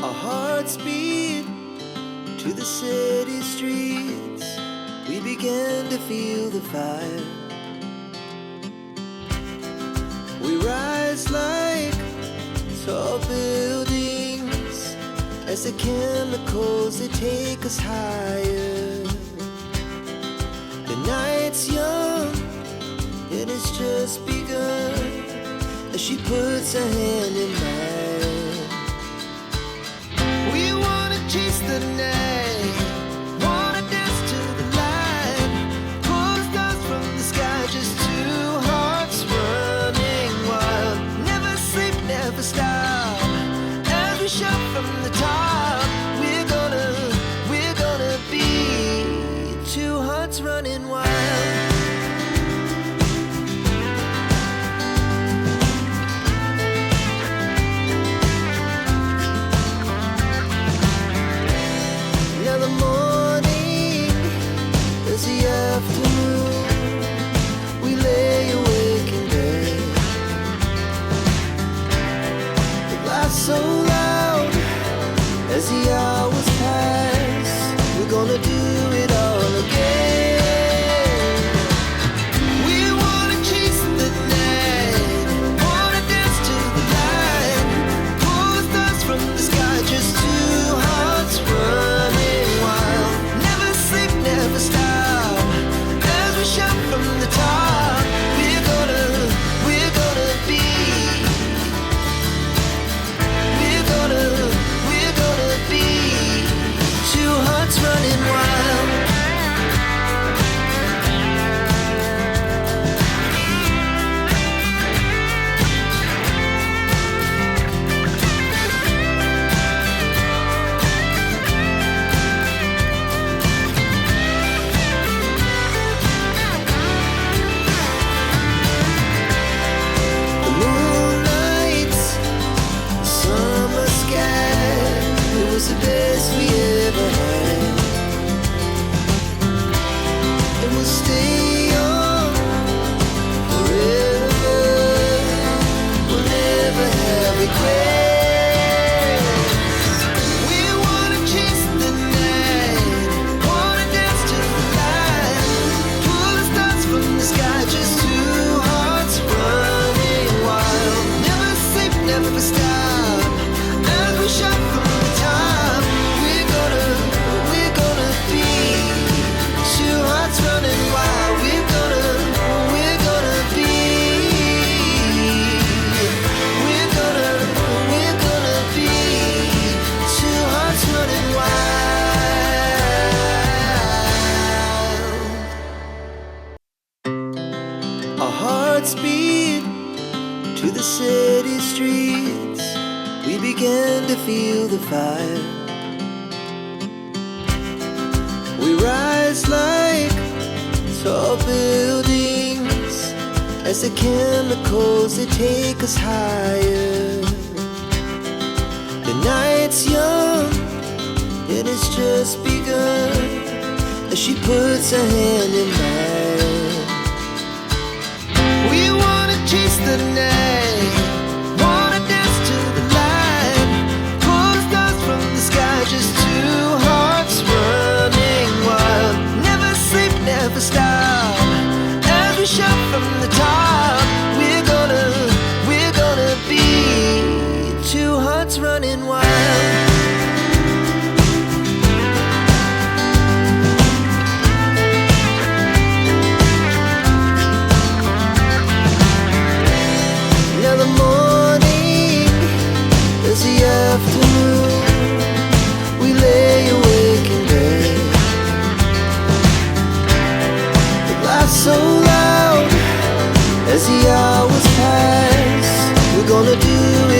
Our hearts beat to the city streets. We began to feel the fire. We rise like tall buildings as the chemicals, they take us higher. The night's young, it has just begun as she puts her hand in mine. We wanna chase the night, wanna dance to the light, pull the stars from the sky, just two hearts running wild. Never sleep, never stop, as we shout from the top. We're gonna be two hearts running wild. So loud as the hours pass, we're gonna do it all again. We wanna chase the night, wanna dance to the light, pull the stars from the sky, just two hearts running wild. Never sleep, never stop, as we shout from the top. We're gonna be two hearts running wild. The moonlight, summer sky, it was the best we ever had. And we'll stay on forever. We'll never have regrets. We wanna chase the night, wanna dance to the light, pull the stars from the sky, just two hearts running wild. Never sleep, never stop, as we shout from the top. We're gonna be two hearts running wild. We're gonna be two hearts running wild. Our hearts beat to the city streets. We began to feel the fire. We rise like tall buildings as the chemicals, they take us higher. The night's young, it has just begun as she puts her hand in mine. We wanna chase the night, wanna dance to the light, pull the stars from the sky, just two hearts running wild. Never sleep, never stop, as we shout from the top. We're gonna be two hearts running wild. Now the morning is the afternoon. We lay awake in bed. The laughs so loud as the hours pass. We're gonna do it